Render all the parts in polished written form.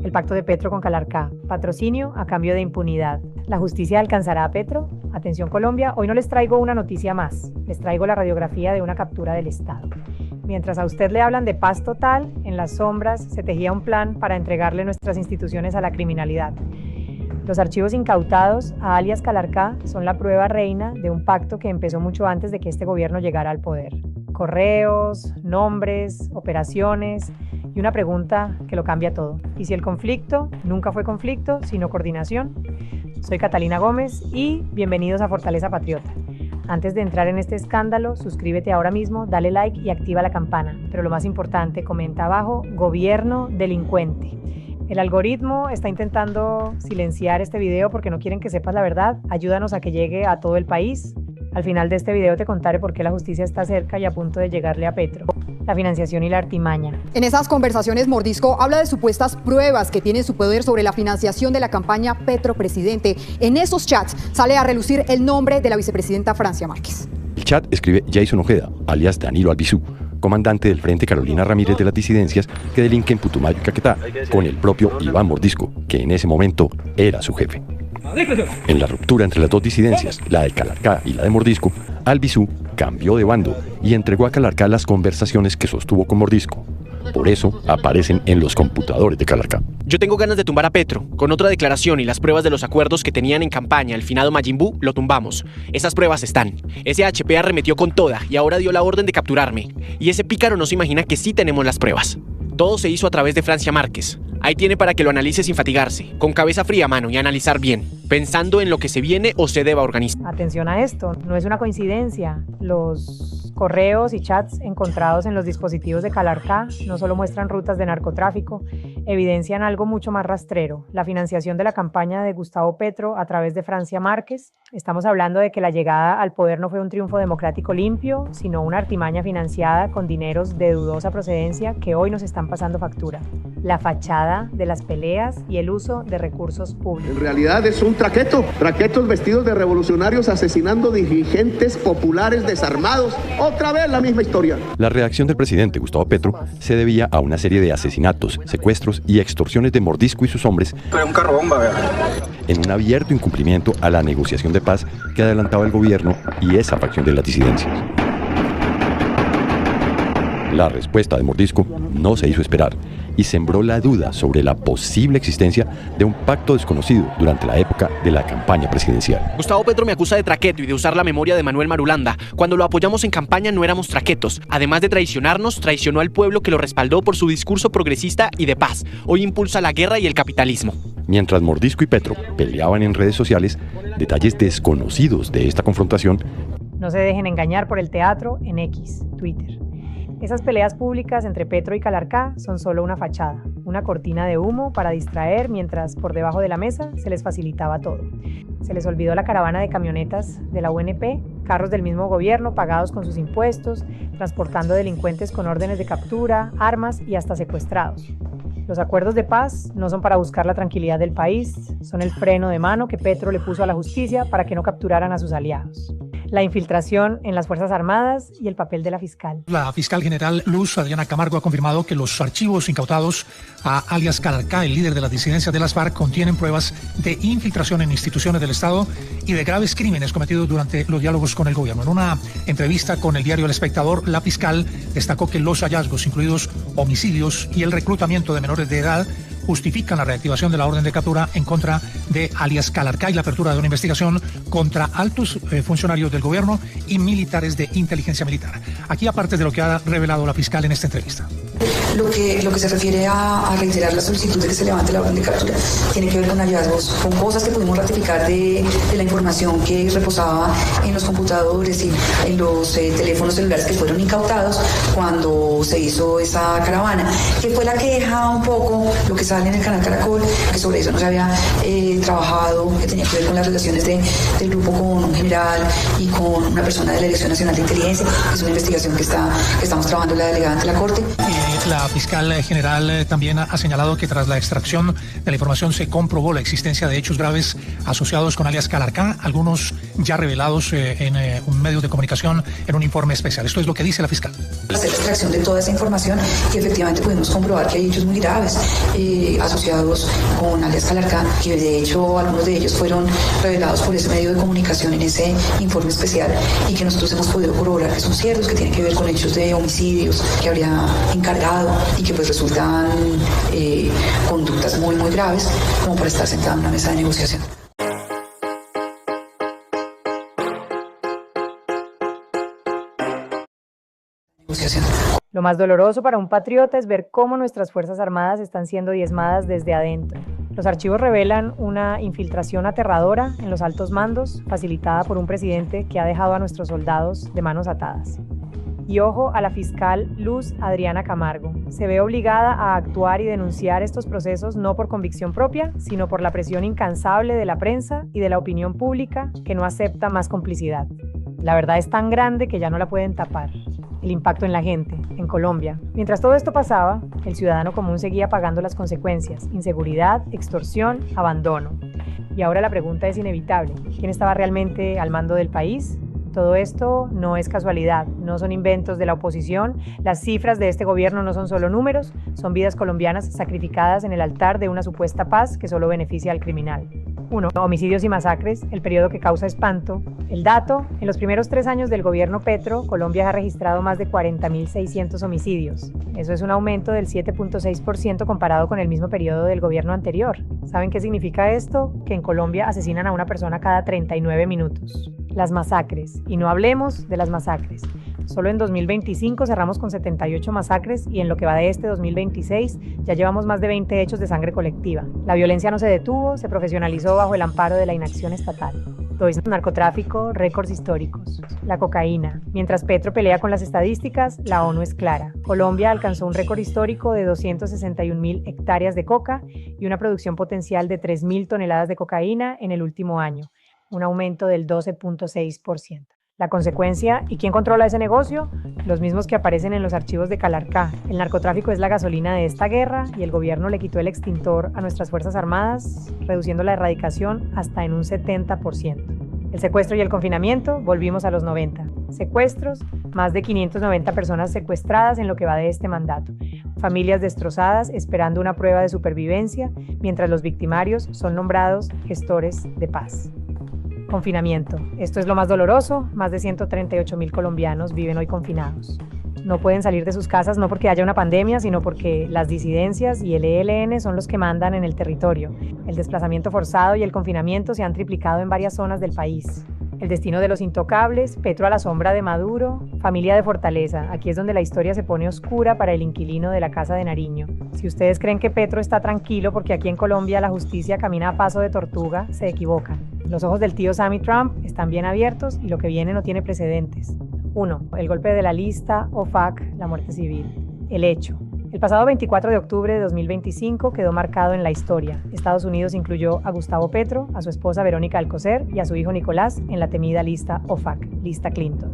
El pacto de Petro con Calarcá, patrocinio a cambio de impunidad. ¿La justicia alcanzará a Petro? Atención Colombia, hoy no les traigo una noticia más, les traigo la radiografía de una captura del Estado. Mientras a usted le hablan de paz total, en las sombras se tejía un plan para entregarle nuestras instituciones a la criminalidad. Los archivos incautados a alias Calarcá son la prueba reina de un pacto que empezó mucho antes de que este gobierno llegara al poder. Correos, nombres, operaciones y una pregunta que lo cambia todo. ¿Y si el conflicto nunca fue conflicto, sino coordinación? Soy Catalina Gómez y bienvenidos a Fortaleza Patriota. Antes de entrar en este escándalo, suscríbete ahora mismo, dale like y activa la campana. Pero lo más importante, comenta abajo, gobierno delincuente. El algoritmo está intentando silenciar este video porque no quieren que sepas la verdad. Ayúdanos a que llegue a todo el país. Al final de este video te contaré por qué la justicia está cerca y a punto de llegarle a Petro. La financiación y la artimaña. En esas conversaciones, Mordisco habla de supuestas pruebas que tiene en su poder sobre la financiación de la campaña Petro Presidente. En esos chats sale a relucir el nombre de la vicepresidenta Francia Márquez. El chat escribe Jason Ojeda, alias Danilo Albizu, comandante del Frente Carolina Ramírez de las disidencias que delinque en Putumayo y Caquetá, con el propio Iván Mordisco, que en ese momento era su jefe. En la ruptura entre las dos disidencias, la de Calarcá y la de Mordisco, Albizu cambió de bando y entregó a Calarcá las conversaciones que sostuvo con Mordisco. Por eso aparecen en los computadores de Calarcá. Yo tengo ganas de tumbar a Petro. Con otra declaración y las pruebas de los acuerdos que tenían en campaña el finado Majin Buu, lo tumbamos. Esas pruebas están. Ese HP arremetió con toda y ahora dio la orden de capturarme. Y ese pícaro no se imagina que sí tenemos las pruebas. Todo se hizo a través de Francia Márquez. Ahí tiene para que lo analice sin fatigarse, con cabeza fría, mano, y analizar bien, pensando en lo que se viene o se deba organizar. Atención a esto, no es una coincidencia. Los correos y chats encontrados en los dispositivos de Calarcá no solo muestran rutas de narcotráfico, evidencian algo mucho más rastrero, la financiación de la campaña de Gustavo Petro a través de Francia Márquez. Estamos hablando de que la llegada al poder no fue un triunfo democrático limpio, sino una artimaña financiada con dineros de dudosa procedencia que hoy nos están pasando factura. La fachada de las peleas y el uso de recursos públicos. En realidad es un traquetos vestidos de revolucionarios asesinando dirigentes populares desarmados. Otra vez la misma historia. La reacción del presidente Gustavo Petro se debía a una serie de asesinatos, secuestros y extorsiones de Mordisco y sus hombres en un abierto incumplimiento a la negociación de paz que adelantaba el gobierno y esa facción de las disidencias. La respuesta de Mordisco no se hizo esperar y sembró la duda sobre la posible existencia de un pacto desconocido durante la época de la campaña presidencial. Gustavo Petro me acusa de traqueto y de usar la memoria de Manuel Marulanda. Cuando lo apoyamos en campaña no éramos traquetos. Además de traicionarnos, traicionó al pueblo que lo respaldó por su discurso progresista y de paz. Hoy impulsa la guerra y el capitalismo. Mientras Mordisco y Petro peleaban en redes sociales, detalles desconocidos de esta confrontación. No se dejen engañar por el teatro en X, Twitter. Esas peleas públicas entre Petro y Calarcá son solo una fachada, una cortina de humo para distraer mientras por debajo de la mesa se les facilitaba todo. Se les olvidó la caravana de camionetas de la UNP, carros del mismo gobierno pagados con sus impuestos, transportando delincuentes con órdenes de captura, armas y hasta secuestrados. Los acuerdos de paz no son para buscar la tranquilidad del país, son el freno de mano que Petro le puso a la justicia para que no capturaran a sus aliados. La infiltración en las Fuerzas Armadas y el papel de la fiscal. La fiscal general Luz Adriana Camargo ha confirmado que los archivos incautados a alias Calarcá, el líder de las disidencias de las FARC, contienen pruebas de infiltración en instituciones del Estado y de graves crímenes cometidos durante los diálogos con el gobierno. En una entrevista con el diario El Espectador, la fiscal destacó que los hallazgos, incluidos homicidios y el reclutamiento de menores de edad, justifican la reactivación de la orden de captura en contra de alias Calarcá y la apertura de una investigación contra altos funcionarios del gobierno y militares de inteligencia militar. Aquí, aparte de lo que ha revelado la fiscal en esta entrevista. Lo que se refiere a reiterar la solicitud de que se levante la orden de captura tiene que ver con hallazgos, con cosas que pudimos ratificar de la información que reposaba en los computadores y en los teléfonos celulares que fueron incautados cuando se hizo esa caravana, que fue la que deja un poco lo que sale en el canal Caracol, que sobre eso no se había trabajado, que tenía que ver con las relaciones del grupo con un general y con una persona de la Dirección Nacional de Inteligencia. Es una investigación que estamos trabajando la delegada ante la Corte. La fiscal general también ha señalado que tras la extracción de la información se comprobó la existencia de hechos graves asociados con alias Calarcá, algunos ya revelados en un medio de comunicación en un informe especial. Esto es lo que dice la fiscal. Hacer la extracción de toda esa información y efectivamente pudimos comprobar que hay hechos muy graves asociados con alias Calarcá, que de hecho algunos de ellos fueron revelados por ese medio de comunicación en ese informe especial y que nosotros hemos podido corroborar que son ciertos, que tienen que ver con hechos de homicidios que habría encargado y que pues resultan conductas muy muy graves como para estar sentado en una mesa de negociación. Lo más doloroso para un patriota es ver cómo nuestras Fuerzas Armadas están siendo diezmadas desde adentro. Los archivos revelan una infiltración aterradora en los altos mandos, facilitada por un presidente que ha dejado a nuestros soldados de manos atadas. Y ojo a la fiscal Luz Adriana Camargo. Se ve obligada a actuar y denunciar estos procesos no por convicción propia, sino por la presión incansable de la prensa y de la opinión pública que no acepta más complicidad. La verdad es tan grande que ya no la pueden tapar. El impacto en la gente, en Colombia. Mientras todo esto pasaba, el ciudadano común seguía pagando las consecuencias: inseguridad, extorsión, abandono. Y ahora la pregunta es inevitable: ¿quién estaba realmente al mando del país? Todo esto no es casualidad, no son inventos de la oposición. Las cifras de este gobierno no son solo números, son vidas colombianas sacrificadas en el altar de una supuesta paz que solo beneficia al criminal. 1. Homicidios y masacres, el periodo que causa espanto. El dato: en los primeros 3 años del gobierno Petro, Colombia ha registrado más de 40.600 homicidios. Eso es un aumento del 7.6% comparado con el mismo periodo del gobierno anterior. ¿Saben qué significa esto? Que en Colombia asesinan a una persona cada 39 minutos. Las masacres, y no hablemos de las masacres. Solo en 2025 cerramos con 78 masacres y en lo que va de este 2026 ya llevamos más de 20 hechos de sangre colectiva. La violencia no se detuvo, se profesionalizó bajo el amparo de la inacción estatal. 2. Narcotráfico, récords históricos. La cocaína. Mientras Petro pelea con las estadísticas, la ONU es clara. Colombia alcanzó un récord histórico de 261.000 hectáreas de coca y una producción potencial de 3.000 toneladas de cocaína en el último año, un aumento del 12.6%. La consecuencia: ¿y quién controla ese negocio? Los mismos que aparecen en los archivos de Calarcá. El narcotráfico es la gasolina de esta guerra y el gobierno le quitó el extintor a nuestras Fuerzas Armadas, reduciendo la erradicación hasta en un 70%. El secuestro y el confinamiento: volvimos a los 90. Secuestros: más de 590 personas secuestradas en lo que va de este mandato. Familias destrozadas esperando una prueba de supervivencia, mientras los victimarios son nombrados gestores de paz. Confinamiento. Esto es lo más doloroso. Más de 138.000 colombianos viven hoy confinados. No pueden salir de sus casas no porque haya una pandemia, sino porque las disidencias y el ELN son los que mandan en el territorio. El desplazamiento forzado y el confinamiento se han triplicado en varias zonas del país. El destino de los intocables: Petro a la sombra de Maduro, familia de Fortaleza. Aquí es donde la historia se pone oscura para el inquilino de la Casa de Nariño. Si ustedes creen que Petro está tranquilo porque aquí en Colombia la justicia camina a paso de tortuga, se equivocan. Los ojos del tío Sammy Trump están bien abiertos y lo que viene no tiene precedentes. 1. El golpe de la lista, OFAC, la muerte civil. El hecho. El pasado 24 de octubre de 2025 quedó marcado en la historia. Estados Unidos incluyó a Gustavo Petro, a su esposa Verónica Alcocer y a su hijo Nicolás en la temida lista OFAC, lista Clinton.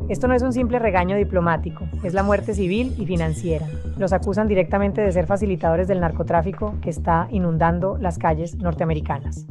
Esto no es un simple regaño diplomático, es la muerte civil y financiera. Los acusan directamente de ser facilitadores del narcotráfico que está inundando las calles norteamericanas.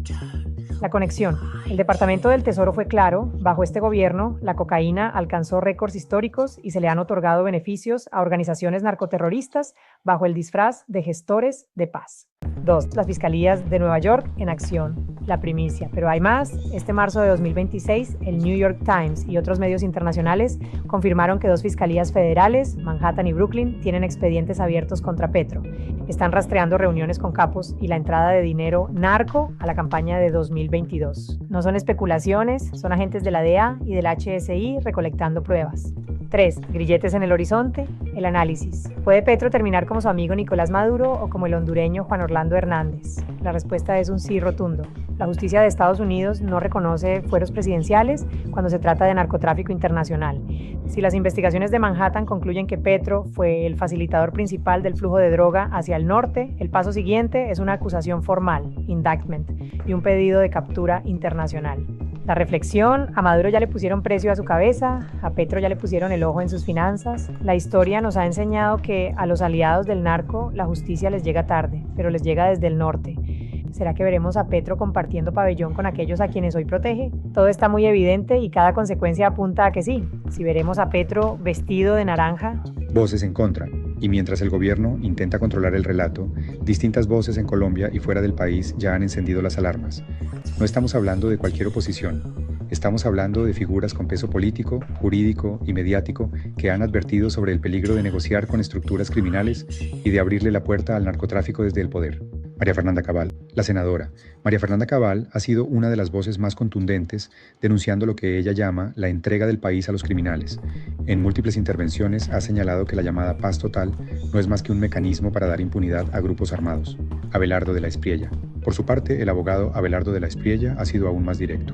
La conexión. El Departamento del Tesoro fue claro: bajo este gobierno, la cocaína alcanzó récords históricos y se le han otorgado beneficios a organizaciones narcoterroristas bajo el disfraz de gestores de paz. 2. Las fiscalías de Nueva York en acción. La primicia. Pero hay más. Este marzo de 2026, el New York Times y otros medios internacionales confirmaron que 2 fiscalías federales, Manhattan y Brooklyn, tienen expedientes abiertos contra Petro. Están rastreando reuniones con capos y la entrada de dinero narco a la campaña de 2022. No son especulaciones, son agentes de la DEA y del HSI recolectando pruebas. 3. Grilletes en el horizonte. El análisis. ¿Puede Petro terminar como su amigo Nicolás Maduro o como el hondureño Juan Orlando Hernández? La respuesta es un sí rotundo. La justicia de Estados Unidos no reconoce fueros presidenciales cuando se trata de narcotráfico internacional. Si las investigaciones de Manhattan concluyen que Petro fue el facilitador principal del flujo de droga hacia el norte, el paso siguiente es una acusación formal, indictment, y un pedido de captura internacional. La reflexión: a Maduro ya le pusieron precio a su cabeza, a Petro ya le pusieron el ojo en sus finanzas. La historia nos ha enseñado que a los aliados del narco la justicia les llega tarde, pero les llega desde el norte. ¿Será que veremos a Petro compartiendo pabellón con aquellos a quienes hoy protege? Todo está muy evidente y cada consecuencia apunta a que sí. Si veremos a Petro vestido de naranja. Voces en contra. Y mientras el gobierno intenta controlar el relato, distintas voces en Colombia y fuera del país ya han encendido las alarmas. No estamos hablando de cualquier oposición. Estamos hablando de figuras con peso político, jurídico y mediático que han advertido sobre el peligro de negociar con estructuras criminales y de abrirle la puerta al narcotráfico desde el poder. María Fernanda Cabal, la senadora. María Fernanda Cabal ha sido una de las voces más contundentes denunciando lo que ella llama la entrega del país a los criminales. En múltiples intervenciones ha señalado que la llamada paz total no es más que un mecanismo para dar impunidad a grupos armados. Abelardo de la Espriella. Por su parte, el abogado Abelardo de la Espriella ha sido aún más directo.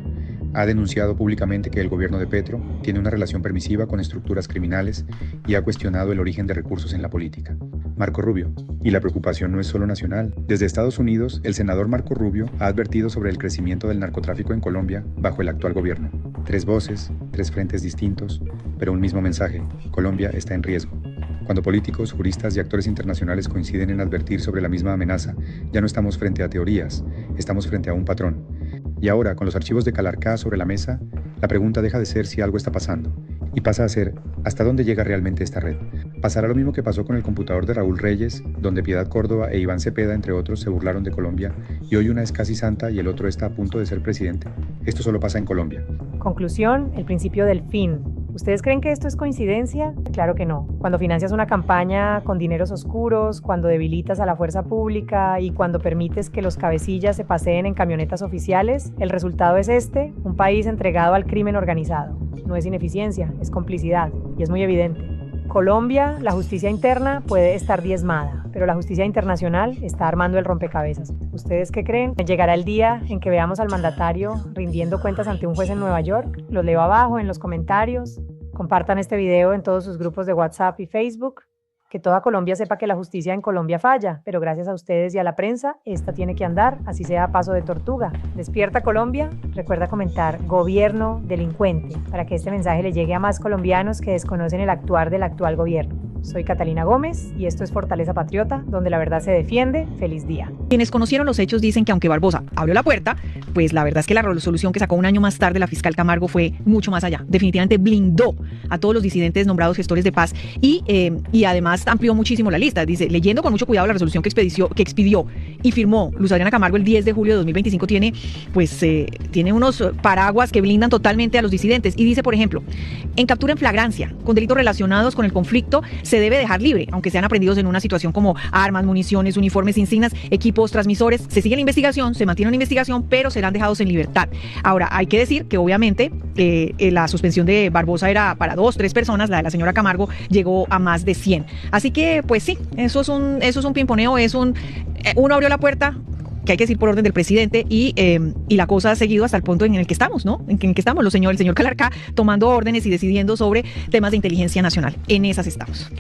Ha denunciado públicamente que el gobierno de Petro tiene una relación permisiva con estructuras criminales y ha cuestionado el origen de recursos en la política. Marco Rubio. Y la preocupación no es solo nacional. Desde Estados Unidos, el senador Marco Rubio ha advertido sobre el crecimiento del narcotráfico en Colombia bajo el actual gobierno. 3 voces, 3 frentes distintos, pero un mismo mensaje: Colombia está en riesgo. Cuando políticos, juristas y actores internacionales coinciden en advertir sobre la misma amenaza, ya no estamos frente a teorías, estamos frente a un patrón. Y ahora, con los archivos de Calarcá sobre la mesa, la pregunta deja de ser si algo está pasando y pasa a ser ¿hasta dónde llega realmente esta red? ¿Pasará lo mismo que pasó con el computador de Raúl Reyes, donde Piedad Córdoba e Iván Cepeda, entre otros, se burlaron de Colombia y hoy una es casi santa y el otro está a punto de ser presidente? Esto solo pasa en Colombia. Conclusión: el principio del fin. ¿Ustedes creen que esto es coincidencia? Claro que no. Cuando financias una campaña con dineros oscuros, cuando debilitas a la fuerza pública y cuando permites que los cabecillas se paseen en camionetas oficiales, el resultado es un país entregado al crimen organizado. No es ineficiencia, es complicidad, y es muy evidente. Colombia, la justicia interna puede estar diezmada, pero la justicia internacional está armando el rompecabezas. ¿Ustedes qué creen? ¿Llegará el día en que veamos al mandatario rindiendo cuentas ante un juez en Nueva York? Los leo abajo en los comentarios. Compartan este video en todos sus grupos de WhatsApp y Facebook. Que toda Colombia sepa que la justicia en Colombia falla, pero gracias a ustedes y a la prensa, esta tiene que andar, así sea a paso de tortuga. Despierta Colombia, recuerda comentar gobierno delincuente, para que este mensaje le llegue a más colombianos que desconocen el actuar del actual gobierno. Soy Catalina Gómez y esto es Fortaleza Patriota, donde la verdad se defiende. Feliz día. Quienes conocieron los hechos dicen que aunque Barbosa abrió la puerta, pues la verdad es que la resolución que sacó un año más tarde la fiscal Camargo fue mucho más allá. Definitivamente blindó a todos los disidentes nombrados gestores de paz y además amplió muchísimo la lista. Dice, leyendo con mucho cuidado la resolución que expidió y firmó Luz Adriana Camargo el 10 de julio de 2025, tiene unos paraguas que blindan totalmente a los disidentes. Y dice, por ejemplo, en captura en flagrancia, con delitos relacionados con el conflicto, se debe dejar libre, aunque sean aprendidos en una situación como armas, municiones, uniformes, insignias, equipos, transmisores. Se sigue la investigación, se mantiene una investigación, pero serán dejados en libertad. Ahora, hay que decir que obviamente la suspensión de Barbosa era para 2, 3 personas, la de la señora Camargo llegó a más de 100. Así que, pues sí, eso es un pimponeo, uno abrió la puerta, que hay que decir por orden del presidente, y la cosa ha seguido hasta el punto en el que estamos, ¿no? En el que estamos, el señor Calarcá tomando órdenes y decidiendo sobre temas de inteligencia nacional. En esas estamos.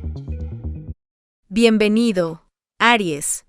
Bienvenido, Aries.